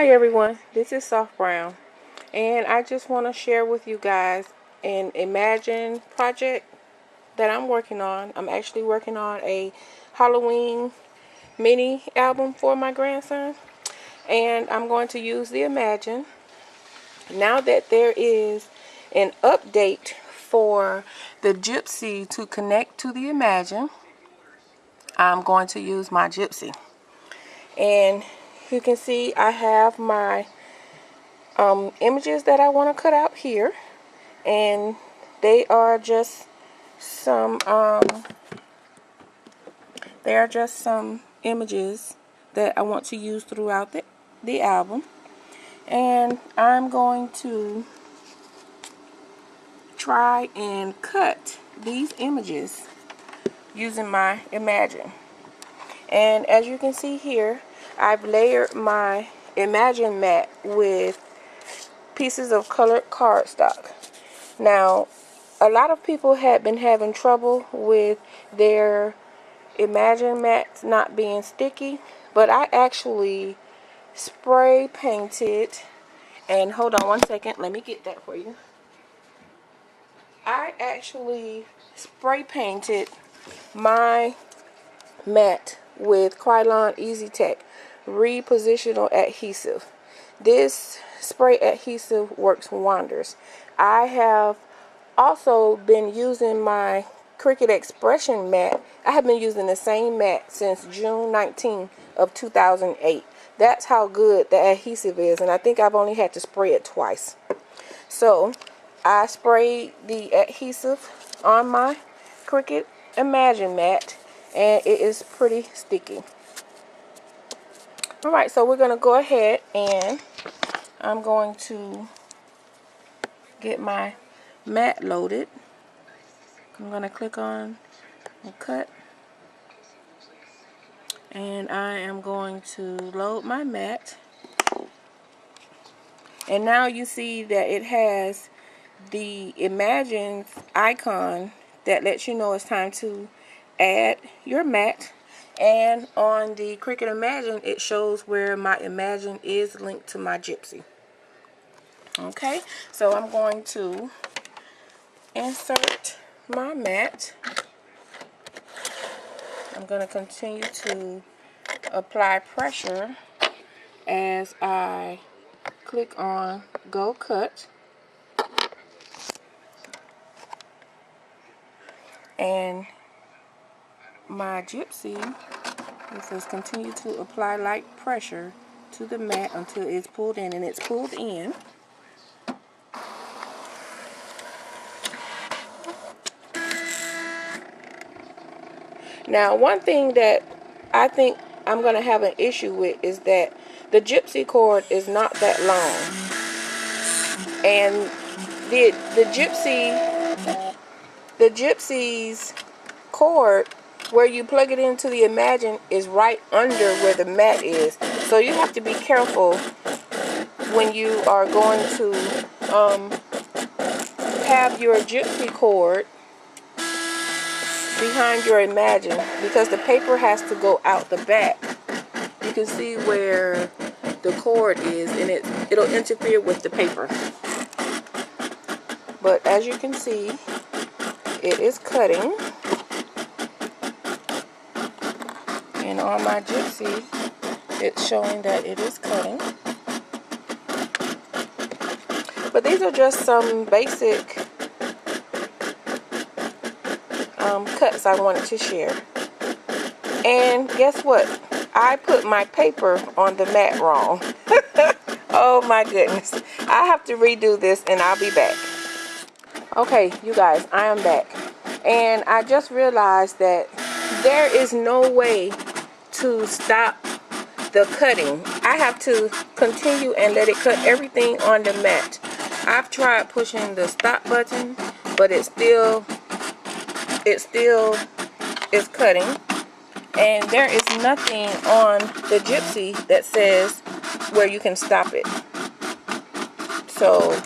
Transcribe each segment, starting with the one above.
Hi everyone, this is Soft Brown, and I just want to share with you guys an Imagine project that I'm working on. I'm actually working on a Halloween mini album for my grandson, and I'm going to use the Imagine. Now that there is an update for the Gypsy to connect to the Imagine, I'm going to use my Gypsy. And you can see I have my images that I want to cut out here, and they are just some images that I want to use throughout the album, and I'm going to try and cut these images using my Imagine. And as you can see here, I've layered my Imagine mat with pieces of colored cardstock. Now, a lot of people had been having trouble with their Imagine mats not being sticky, but I actually spray painted, and hold on one second, let me get that for you. I actually spray painted my mat with Krylon Easy Tech repositional adhesive. This spray adhesive works wonders. I have also been using my Cricut Expression mat. I have been using the same mat since June 19 of 2008. That's how good the adhesive is, and I think I've only had to spray it twice. So I sprayed the adhesive on my Cricut Imagine mat, and it is pretty sticky. Alright, so we're going to go ahead, and I'm going to get my mat loaded. I'm going to click on cut, and I am going to load my mat. And now you see that it has the Imagine icon that lets you know it's time to add your mat. And on the Cricut Imagine, it shows where my Imagine is linked to my Gypsy. Okay, so I'm going to insert my mat. I'm going to continue to apply pressure as I click on Go Cut. And my Gypsy, it says continue to apply light pressure to the mat until it's pulled in, and it's pulled in. Now, one thing that I think I'm going to have an issue with is that the Gypsy cord is not that long, and the Gypsy's cord, where you plug it into the Imagine, is right under where the mat is. So you have to be careful when you are going to have your Gypsy cord behind your Imagine, because the paper has to go out the back. You can see where the cord is, and it'll interfere with the paper. But as you can see, it is cutting. And on my Gypsy, it's showing that it is cutting. But these are just some basic cuts I wanted to share. And guess what? I put my paper on the mat wrong. Oh my goodness. I have to redo this, and I'll be back. Okay, you guys, I am back. And I just realized that there is no way to stop the cutting. I have to continue and let it cut everything on the mat. I've tried pushing the stop button, but it still is cutting. And there is nothing on the Gypsy that says where you can stop it. So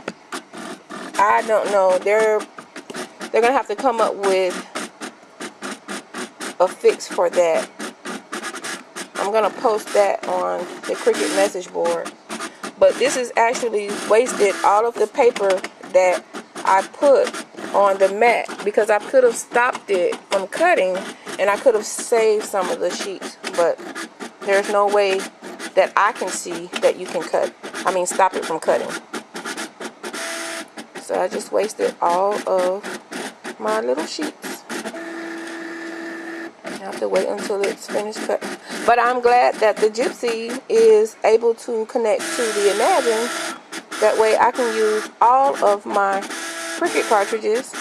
I don't know. They're gonna have to come up with a fix for that. I'm gonna post that on the Cricut message board. but this is actually wasted all of the paper that I put on the mat, because I could have stopped it from cutting and I could have saved some of the sheets, but there's no way that I can see that you can stop it from cutting. So I just wasted all of my little sheets. I have to wait until it's finished cutting. But I'm glad that the Gypsy is able to connect to the Imagine. That way I can use all of my Cricut cartridges.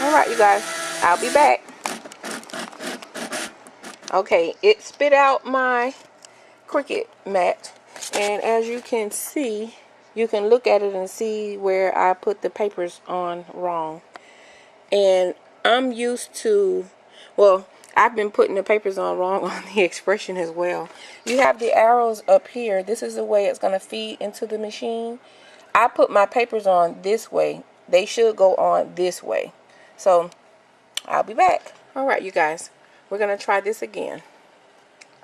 Alright, you guys, I'll be back. Okay, it spit out my Cricut mat, and as you can see, you can look at it and see where I put the papers on wrong. And I'm used to, well, I've been putting the papers on wrong on the Expression as well. You have the arrows up here. This is the way it's going to feed into the machine. I put my papers on this way. They should go on this way. So I'll be back. Alright, you guys, we're going to try this again.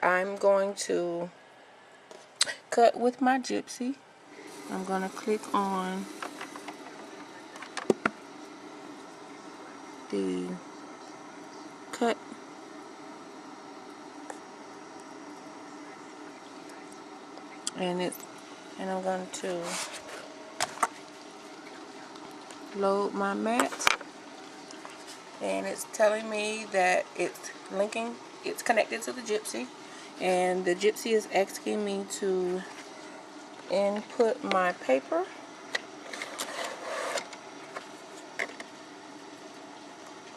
I'm going to cut with my Gypsy. I'm going to click on the cut and I'm going to load my mat, and it's telling me that it's connected to the Gypsy, and the Gypsy is asking me to input my paper.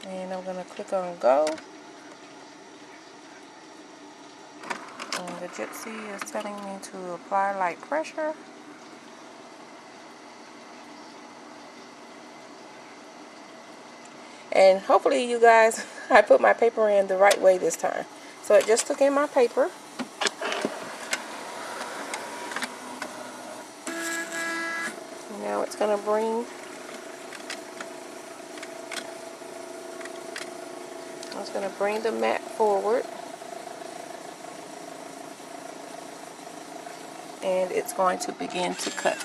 And I'm going to click on go. And the Gypsy is telling me to apply light pressure. And hopefully, you guys, I put my paper in the right way this time. So it just took in my paper. Now it's going to bring the mat forward, and it's going to begin to cut.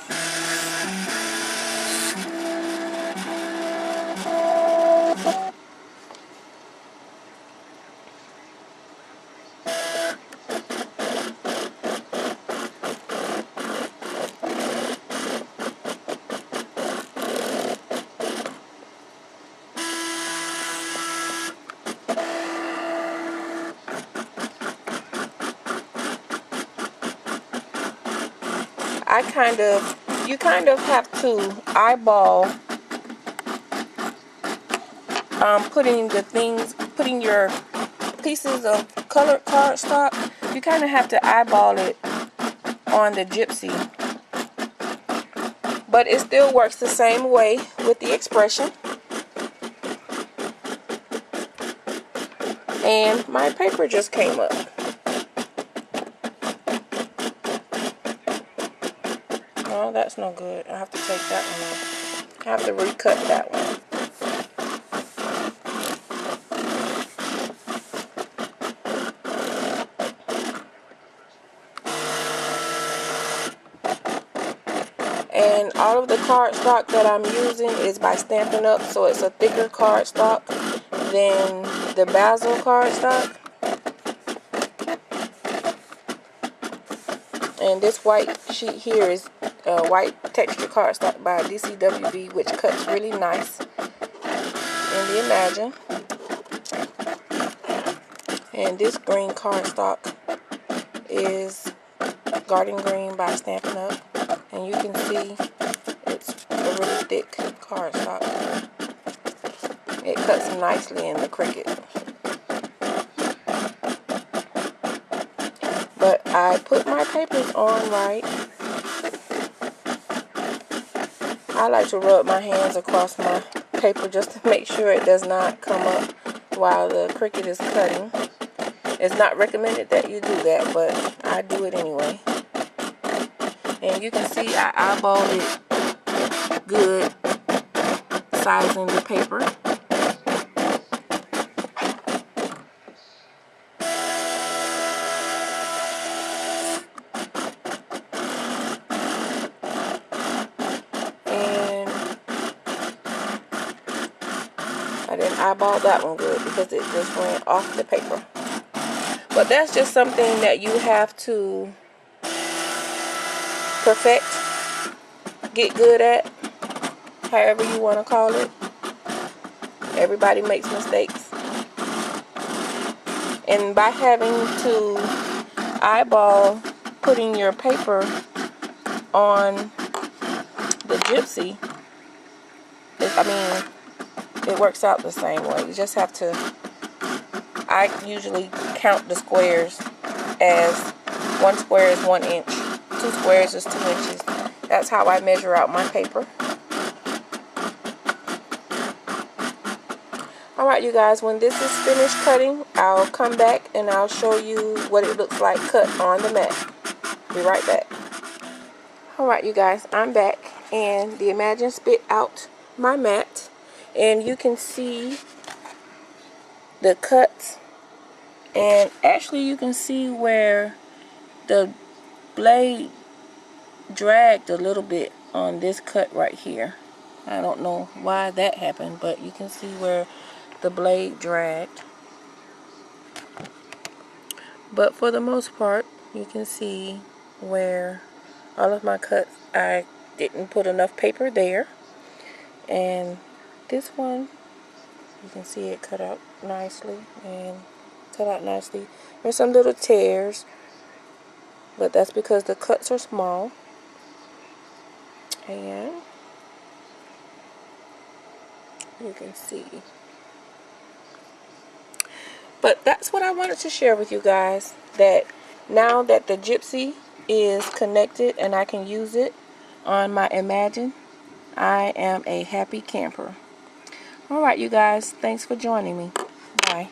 You kind of have to eyeball putting your pieces of colored cardstock. You kind of have to eyeball it on the Gypsy, but it still works the same way with the Expression. And my paper just came up. Oh, that's no good. I have to take that one off. I have to recut that one. And all of the cardstock that I'm using is by Stampin' Up, so it's a thicker cardstock than the Basil cardstock. And this white sheet here is white texture cardstock by DCWB, which cuts really nice in the Imagine. And this green cardstock is Garden Green by Stampin' Up. And you can see it's a really thick cardstock. It cuts nicely in the Cricut. But I put my papers on right. I like to rub my hands across my paper just to make sure it does not come up while the Cricut is cutting. It's not recommended that you do that, but I do it anyway. And you can see I eyeballed it good, sizing the paper. eyeballed that one good because it just ran off the paper. But that's just something that you have to perfect, get good at, however you want to call it. Everybody makes mistakes. And by having to eyeball putting your paper on the Gypsy, it works out the same way. You just have to, I usually count the squares as 1 square is 1 inch, 2 squares is 2 inches. That's how I measure out my paper. Alright you guys, when this is finished cutting, I'll come back and I'll show you what it looks like cut on the mat. Be right back. Alright you guys, I'm back and the Imagine spit out my mat and you can see the cuts, and actually you can see where the blade dragged a little bit on this cut right here. I don't know why that happened, but you can see where the blade dragged. But for the most part, you can see where all of my cuts, I didn't put enough paper there. And this one, you can see it cut out nicely and cut out nicely. There's some little tears, but that's because the cuts are small. And you can see. But that's what I wanted to share with you guys, that now that the Gypsy is connected and I can use it on my Imagine, I am a happy camper. Alright you guys, thanks for joining me. Bye.